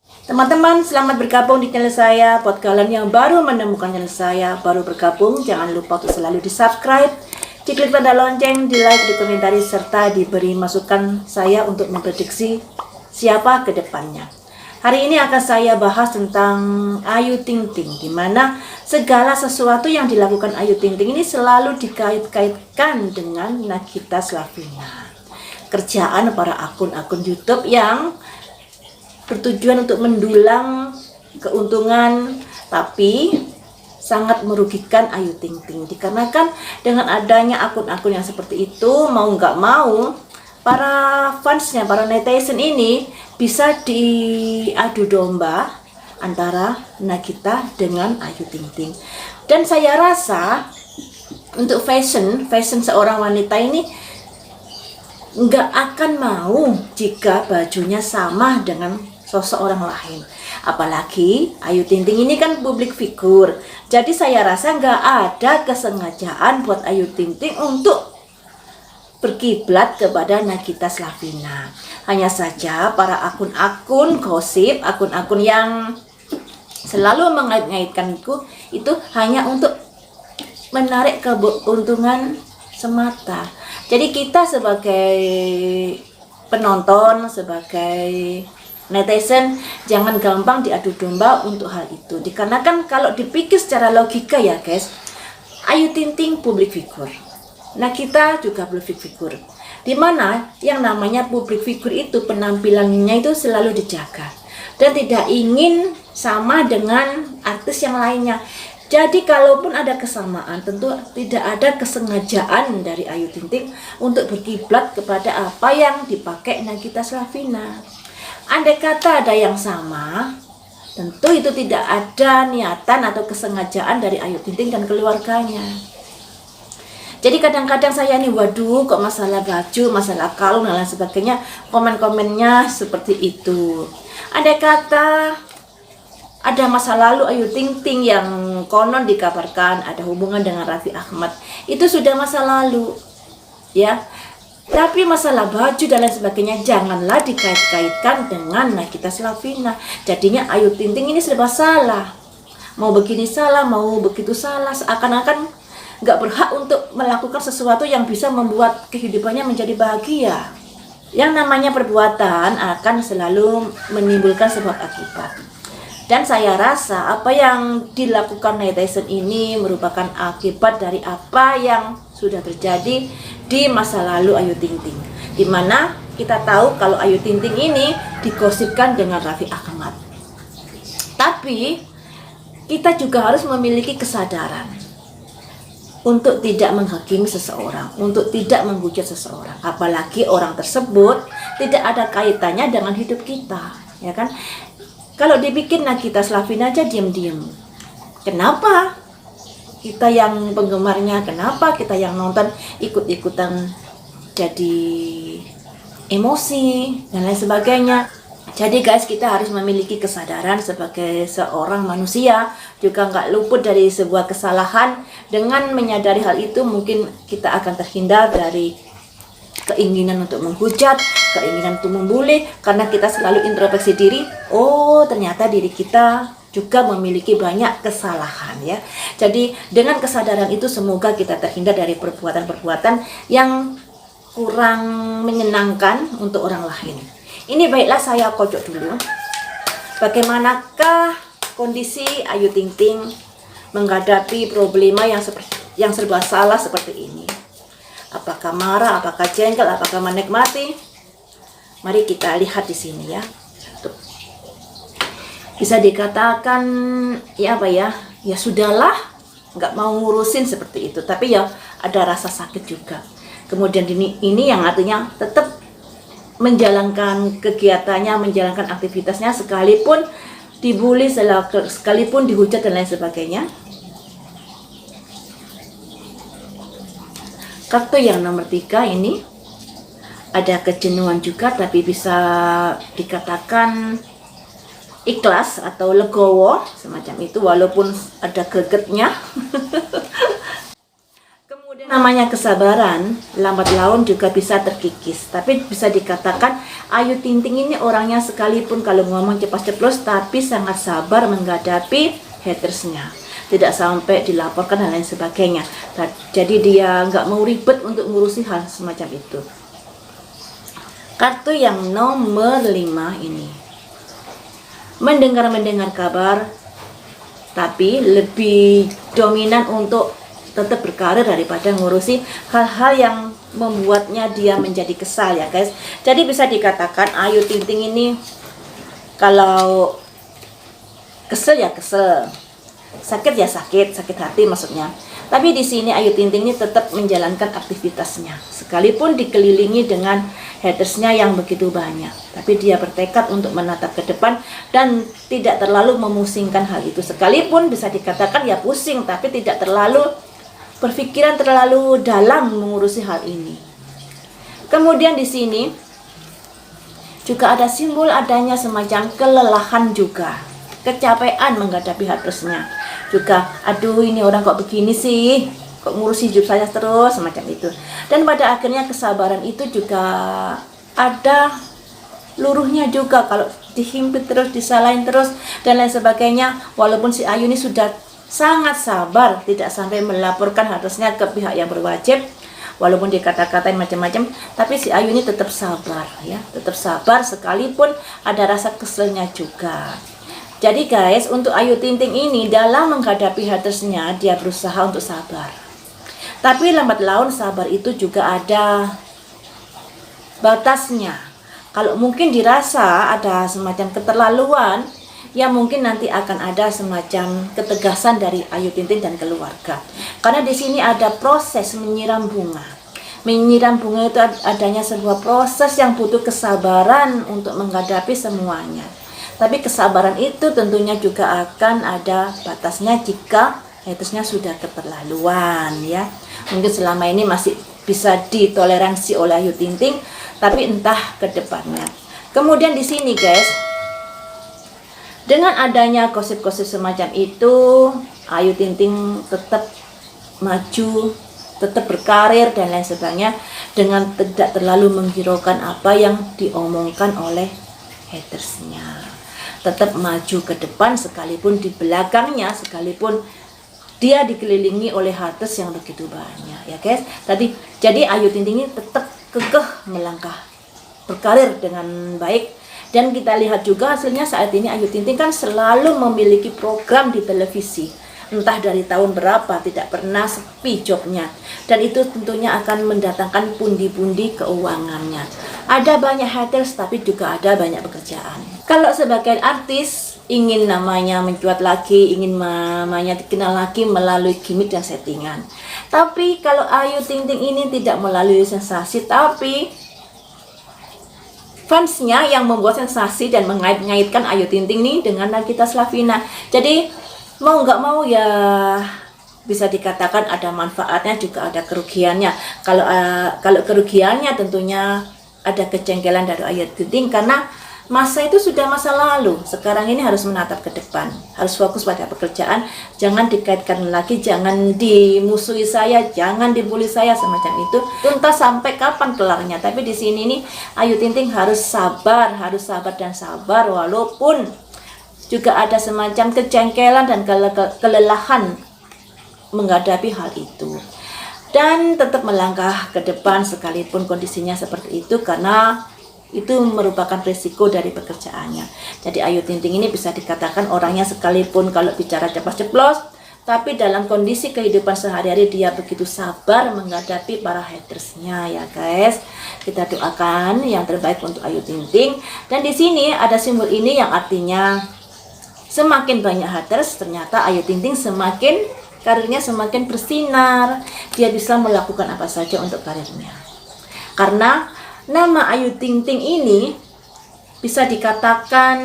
Teman-teman, selamat bergabung di channel saya. Buat kalian yang baru menemukan channel saya, baru bergabung, jangan lupa untuk selalu di-subscribe, diklik tanda lonceng, di-like, dikomentari, serta diberi masukan saya untuk memprediksi siapa ke depannya. Hari ini akan saya bahas tentang Ayu Ting Ting, di mana segala sesuatu yang dilakukan Ayu Ting Ting ini selalu dikait-kaitkan dengan Nagita Slavina. Kerjaan para akun-akun YouTube yang bertujuan untuk mendulang keuntungan, tapi sangat merugikan Ayu Ting Ting. Dikarenakan dengan adanya akun-akun yang seperti itu, mau nggak mau para fansnya, para netizen ini bisa diadu domba antara Nagita dengan Ayu Ting Ting. Dan saya rasa untuk fashion seorang wanita ini nggak akan mau jika bajunya sama dengan sosok orang lain. Apalagi Ayu Ting Ting ini kan publik figur. Jadi saya rasa nggak ada kesengajaan buat Ayu Ting Ting untuk berkiblat kepada Nagita Slavina. Hanya saja para akun-akun gosip, akun-akun yang selalu mengait-ngaitkanku itu hanya untuk menarik keuntungan semata. Jadi kita sebagai penonton, sebagai netizen, jangan gampang diadu domba untuk hal itu. Dikarenakan kalau dipikir secara logika ya guys, Ayu Ting Ting publik figur, Nagita juga publik figur, dimana yang namanya publik figur itu penampilannya itu selalu dijaga dan tidak ingin sama dengan artis yang lainnya. Jadi kalaupun ada kesamaan, tentu tidak ada kesengajaan dari Ayu Ting Ting untuk berkiblat kepada apa yang dipakai Nagita Slavina. Andai kata ada yang sama, tentu itu tidak ada niatan atau kesengajaan dari Ayu Ting Ting dan keluarganya. Jadi kadang-kadang saya nih, waduh kok masalah baju, masalah kalung dan lain sebagainya, komen-komennya seperti itu. Andai kata ada masa lalu Ayu Ting Ting yang konon dikabarkan ada hubungan dengan Raffi Ahmad, itu sudah masa lalu, ya. Tapi masalah baju dan lain sebagainya janganlah dikait-kaitkan dengan Nagita Slavina. Jadinya Ayu Ting Ting ini serba salah. Mau begini salah, mau begitu salah. Seakan-akan nggak berhak untuk melakukan sesuatu yang bisa membuat kehidupannya menjadi bahagia. Yang namanya perbuatan akan selalu menimbulkan sebab akibat. Dan saya rasa apa yang dilakukan netizen ini merupakan akibat dari apa yang sudah terjadi di masa lalu Ayu Ting Ting. Dimana kita tahu kalau Ayu Ting Ting ini digosipkan dengan Raffi Ahmad. Tapi kita juga harus memiliki kesadaran untuk tidak menghakimi seseorang, untuk tidak menghujat seseorang. Apalagi orang tersebut tidak ada kaitannya dengan hidup kita, ya kan? Kalau dibikin Nagita Slavina aja diam-diam. Kenapa kita yang penggemarnya, kenapa kita yang nonton ikut-ikutan jadi emosi dan lain sebagainya. Jadi guys, kita harus memiliki kesadaran sebagai seorang manusia, juga nggak luput dari sebuah kesalahan. Dengan menyadari hal itu, mungkin kita akan terhindar dari keinginan untuk menghujat, keinginan untuk membuli, karena kita selalu introspeksi diri. Oh, ternyata diri kita juga memiliki banyak kesalahan, ya. Jadi dengan kesadaran itu semoga kita terhindar dari perbuatan-perbuatan yang kurang menyenangkan untuk orang lain. Ini baiklah saya kocok dulu. Bagaimanakah kondisi Ayu Ting Ting menghadapi problema yang serba salah seperti ini? Apakah marah, apakah jengkel, apakah menikmati? Mari kita lihat di sini ya. Tuh. Bisa dikatakan ya apa ya? Ya sudahlah, nggak mau ngurusin seperti itu. Tapi ya ada rasa sakit juga. Kemudian ini yang artinya tetap menjalankan kegiatannya, menjalankan aktivitasnya sekalipun dibully, sekalipun dihujat dan lain sebagainya. Kartu yang nomor 3 ini ada kejenuhan juga, tapi bisa dikatakan ikhlas atau legowo semacam itu, walaupun ada gregetnya. Namanya kesabaran, lambat laun juga bisa terkikis. Tapi bisa dikatakan Ayu Ting Ting ini orangnya sekalipun kalau ngomong ceplas-ceplos, tapi sangat sabar menghadapi hatersnya. Tidak sampai dilaporkan dan lain sebagainya. Jadi dia nggak mau ribet untuk ngurusi hal semacam itu. Kartu yang nomor 5 ini. Mendengar kabar, tapi lebih dominan untuk tetap berkarir daripada ngurusi hal-hal yang membuatnya dia menjadi kesal ya guys. Jadi bisa dikatakan Ayu Ting Ting ini kalau kesel ya kesel, sakit ya sakit hati maksudnya. Tapi di sini Ayu Ting Ting ini tetap menjalankan aktivitasnya sekalipun dikelilingi dengan hatersnya yang begitu banyak. Tapi dia bertekad untuk menatap ke depan dan tidak terlalu memusingkan hal itu. Sekalipun bisa dikatakan ya pusing, tapi tidak terlalu berpikiran terlalu dalam mengurusi hal ini. Kemudian di sini juga ada simbol adanya semacam kelelahan juga, kecapean menghadapi hatersnya. Juga, aduh ini orang kok begini sih, kok ngurusi hidup saya terus, semacam itu. Dan pada akhirnya kesabaran itu juga ada luruhnya juga, kalau dihimpit terus, disalahin terus, dan lain sebagainya. Walaupun si Ayu ini sudah sangat sabar, tidak sampai melaporkan harusnya ke pihak yang berwajib, walaupun dikata-katain macam-macam, tapi si Ayu ini tetap sabar ya, tetap sabar sekalipun ada rasa keselnya juga. Jadi guys, untuk Ayu Ting Ting ini dalam menghadapi hatersnya dia berusaha untuk sabar. Tapi lambat laun sabar itu juga ada batasnya. Kalau mungkin dirasa ada semacam keterlaluan, ya mungkin nanti akan ada semacam ketegasan dari Ayu Ting Ting dan keluarga. Karena di sini ada proses menyiram bunga. Menyiram bunga itu adanya sebuah proses yang butuh kesabaran untuk menghadapi semuanya. Tapi kesabaran itu tentunya juga akan ada batasnya jika hatersnya sudah keterlaluan ya. Mungkin selama ini masih bisa ditoleransi oleh Ayu Ting Ting, tapi entah ke depannya. Kemudian di sini guys, dengan adanya gosip-gosip semacam itu, Ayu Ting Ting tetap maju, tetap berkarir dan lain sebagainya dengan tidak terlalu menghiraukan apa yang diomongkan oleh hatersnya. Tetap maju ke depan sekalipun di belakangnya, sekalipun dia dikelilingi oleh haters yang begitu banyak ya guys. Jadi Ayu Ting Ting ini tetap kekeh melangkah berkarir dengan baik. Dan kita lihat juga hasilnya saat ini Ayu Ting Ting kan selalu memiliki program di televisi. Entah dari tahun berapa tidak pernah sepi jobnya. Dan itu tentunya akan mendatangkan pundi-pundi keuangannya. Ada banyak haters tapi juga ada banyak pekerjaan. Kalau sebagai artis ingin namanya mencuat lagi, ingin namanya dikenal lagi melalui gimmick dan settingan. Tapi kalau Ayu Ting Ting ini tidak melalui sensasi, tapi fansnya yang membuat sensasi dan mengait-ngaitkan Ayu Ting Ting nih dengan Nagita Slavina. Jadi mau nggak mau ya bisa dikatakan ada manfaatnya juga ada kerugiannya. Kalau kerugiannya tentunya ada kejengkelan dari Ayu Ting Ting karena masa itu sudah masa lalu. Sekarang ini harus menatap ke depan, harus fokus pada pekerjaan. Jangan dikaitkan lagi, jangan dimusuhi saya, jangan dibully saya semacam itu. Entah sampai kapan kelarnya. Tapi di sini nih Ayu Ting Ting harus sabar dan sabar walaupun juga ada semacam kejengkelan dan kelelahan menghadapi hal itu. Dan tetap melangkah ke depan sekalipun kondisinya seperti itu karena itu merupakan risiko dari pekerjaannya. Jadi Ayu Ting Ting ini bisa dikatakan orangnya sekalipun kalau bicara ceplos-ceplos, tapi dalam kondisi kehidupan sehari-hari dia begitu sabar menghadapi para hatersnya ya guys. Kita doakan yang terbaik untuk Ayu Ting Ting. Dan di sini ada simbol ini yang artinya semakin banyak haters, ternyata Ayu Ting Ting semakin karirnya semakin bersinar. Dia bisa melakukan apa saja untuk karirnya. Karena nama Ayu Ting Ting ini bisa dikatakan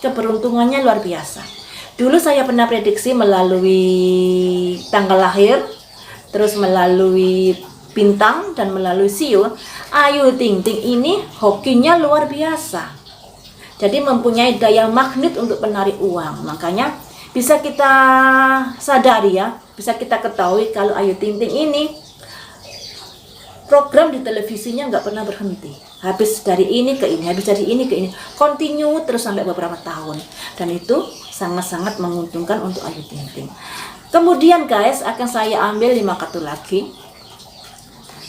keberuntungannya luar biasa. Dulu saya pernah prediksi melalui tanggal lahir, terus melalui bintang dan melalui siu. Ayu Ting Ting ini hokinya luar biasa. Jadi mempunyai daya magnet untuk menarik uang. Makanya bisa kita sadari ya, bisa kita ketahui kalau Ayu Ting Ting ini program di televisinya nggak pernah berhenti. Habis dari ini ke ini, habis dari ini ke ini, continue terus sampai beberapa tahun. Dan itu sangat-sangat menguntungkan untuk Ayu Ting Ting. Kemudian guys, akan saya ambil 5 kartu lagi.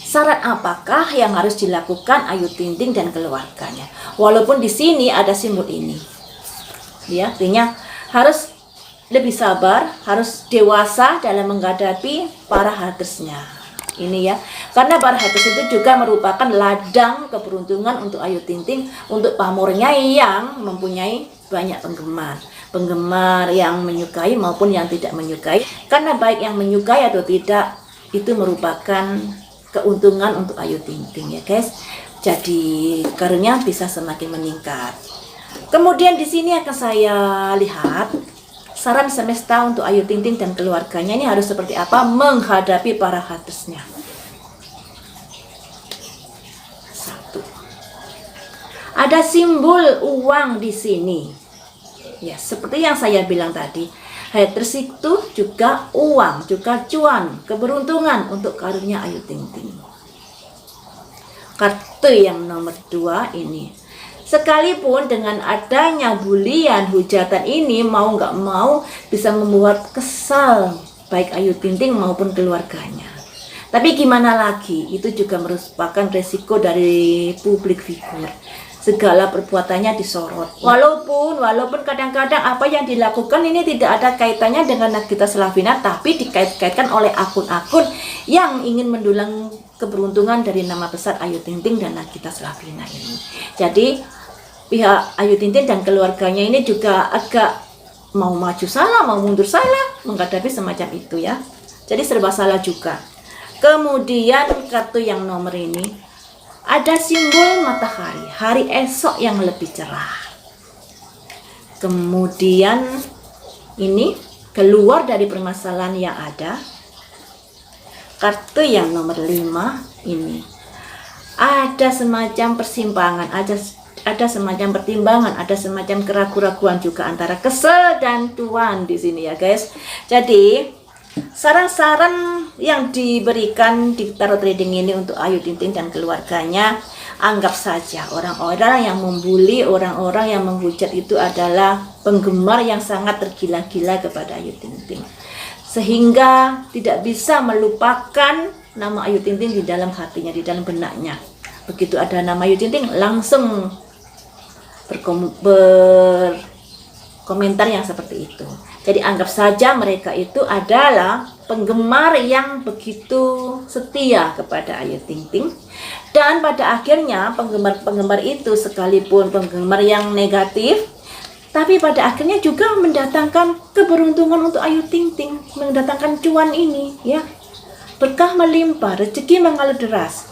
Syarat apakah yang harus dilakukan Ayu Ting Ting dan keluarganya? Walaupun di sini ada simbol ini, ya, artinya harus lebih sabar, harus dewasa dalam menghadapi para hatersnya. Ini ya, karena para haters itu juga merupakan ladang keberuntungan untuk Ayu Ting Ting, untuk pamornya yang mempunyai banyak penggemar. Penggemar yang menyukai maupun yang tidak menyukai. Karena baik yang menyukai atau tidak, itu merupakan keuntungan untuk Ayu Ting Ting ya guys. Jadi karirnya bisa semakin meningkat. Kemudian di sini akan saya lihat saran semesta untuk Ayu Ting Ting dan keluarganya ini harus seperti apa menghadapi para hatersnya. 1. Ada simbol uang di sini. Ya, seperti yang saya bilang tadi, haters itu juga uang, juga cuan, keberuntungan untuk karirnya Ayu Ting Ting. Kartu yang nomor 2 ini. Sekalipun dengan adanya bulian, hujatan ini mau nggak mau bisa membuat kesal baik Ayu Ting Ting maupun keluarganya. Tapi gimana lagi, itu juga merupakan resiko dari publik figur. Segala perbuatannya disorot. Walaupun kadang-kadang apa yang dilakukan ini tidak ada kaitannya dengan Nagita Slavina, tapi dikait-kaitkan oleh akun-akun yang ingin mendulang keberuntungan dari nama besar Ayu Ting Ting dan Nagita Slavina ini. Jadi pihak Ayu Ting Ting dan keluarganya ini juga agak mau maju salah, mau mundur salah menghadapi semacam itu ya. Jadi serba salah juga. Kemudian kartu yang nomor ini ada simbol matahari, hari esok yang lebih cerah. Kemudian ini keluar dari permasalahan yang ada. Kartu yang nomor 5 ini ada semacam persimpangan, ada semacam pertimbangan, ada semacam keraguan-raguan juga antara kesel dan cuan di sini ya guys. Jadi saran-saran yang diberikan di tarot reading ini untuk Ayu Ting Ting dan keluarganya, anggap saja orang-orang yang membuli, orang-orang yang menghujat itu adalah penggemar yang sangat tergila-gila kepada Ayu Ting Ting, sehingga tidak bisa melupakan nama Ayu Ting Ting di dalam hatinya, di dalam benaknya. Begitu ada nama Ayu Ting Ting langsung berkomentar yang seperti itu. Jadi anggap saja mereka itu adalah penggemar yang begitu setia kepada Ayu Ting Ting. Dan pada akhirnya penggemar-penggemar itu sekalipun penggemar yang negatif, tapi pada akhirnya juga mendatangkan keberuntungan untuk Ayu Ting Ting, mendatangkan cuan ini ya. Berkah melimpah, rezeki mengalir deras.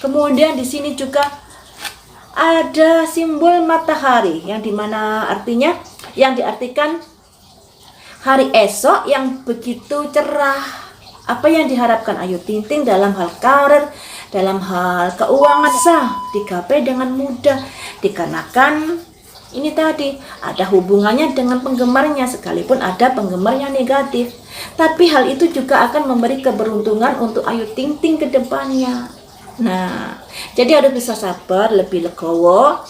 Kemudian di sini juga ada simbol matahari yang dimana artinya yang diartikan hari esok yang begitu cerah. Apa yang diharapkan Ayu Ting Ting dalam hal karir, dalam hal keuangan sah digapai dengan mudah, dikarenakan ini tadi ada hubungannya dengan penggemarnya, sekalipun ada penggemar yang negatif. Tapi hal itu juga akan memberi keberuntungan untuk Ayu Ting Ting ke depannya. Nah, jadi harus bisa sabar, lebih legowo.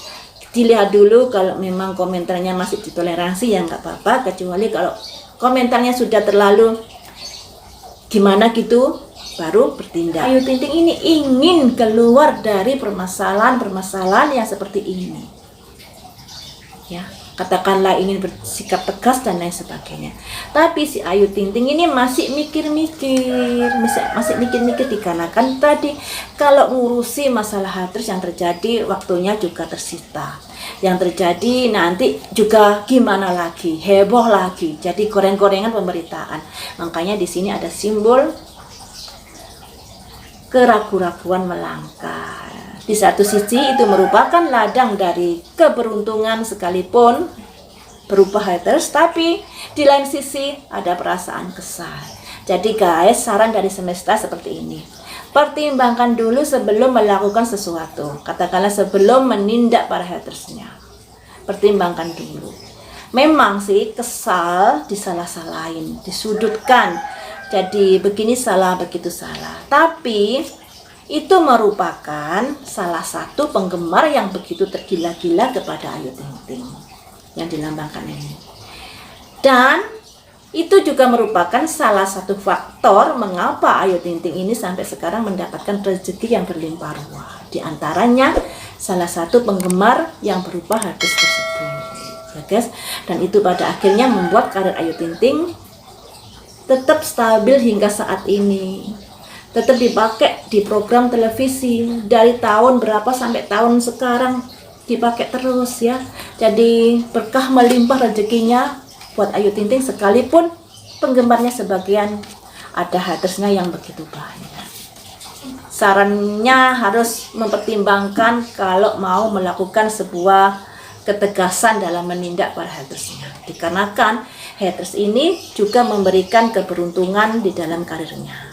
Dilihat dulu, kalau memang komentarnya masih ditoleransi ya nggak apa-apa, kecuali kalau komentarnya sudah terlalu gimana gitu, baru bertindak. Ayu Ting Ting ini ingin keluar dari permasalahan yang seperti ini. Ya, katakanlah ingin bersikap tegas dan lain sebagainya. Tapi si Ayu Ting Ting ini masih mikir-mikir dikarenakan tadi kalau ngurusi masalah haters yang terjadi, waktunya juga tersita. Yang terjadi nanti juga gimana lagi, heboh lagi, jadi goreng-gorengan pemberitaan. Makanya di sini ada simbol keraguan-raguan melangkah. Di satu sisi itu merupakan ladang dari keberuntungan sekalipun berupa haters, tapi di lain sisi ada perasaan kesal. Jadi guys, saran dari semesta seperti ini. Pertimbangkan dulu sebelum melakukan sesuatu. Katakanlah sebelum menindak para hatersnya. Pertimbangkan dulu. Memang sih kesal disalah-salahin, disudutkan. Jadi begini salah, begitu salah. Tapi itu merupakan salah satu penggemar yang begitu tergila-gila kepada Ayu Ting Ting yang dilambangkan ini. Dan itu juga merupakan salah satu faktor mengapa Ayu Ting Ting ini sampai sekarang mendapatkan rezeki yang berlimpah ruah. Di antaranya salah satu penggemar yang berupa hadis tersebut, ya guys. Dan itu pada akhirnya membuat karir Ayu Ting Ting tetap stabil hingga saat ini. Tetap dipakai di program televisi dari tahun berapa sampai tahun sekarang dipakai terus ya. Jadi berkah melimpah rezekinya buat Ayu Ting Ting, sekalipun penggemarnya sebagian ada hatersnya yang begitu banyak. Sarannya harus mempertimbangkan kalau mau melakukan sebuah ketegasan dalam menindak para hatersnya, dikarenakan haters ini juga memberikan keberuntungan di dalam karirnya.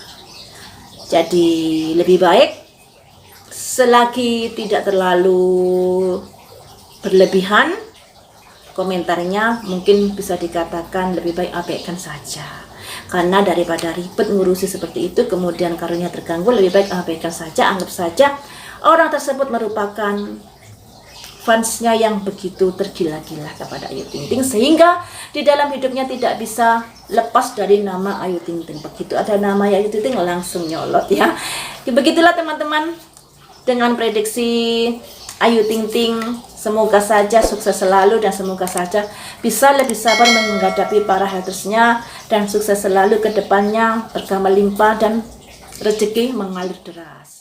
Jadi lebih baik selagi tidak terlalu berlebihan komentarnya, mungkin bisa dikatakan lebih baik abaikan saja. Karena daripada ribet ngurusi seperti itu kemudian karirnya terganggu, lebih baik abaikan saja. Anggap saja orang tersebut merupakan fansnya yang begitu tergila-gila kepada Ayu Ting Ting, sehingga di dalam hidupnya tidak bisa lepas dari nama Ayu Ting Ting. Begitu ada nama Ayu Ting Ting langsung nyolot ya. Begitulah teman-teman dengan prediksi Ayu Ting Ting. Semoga saja sukses selalu dan semoga saja bisa lebih sabar menghadapi para hatersnya dan sukses selalu ke depannya, berkah melimpah dan rezeki mengalir deras.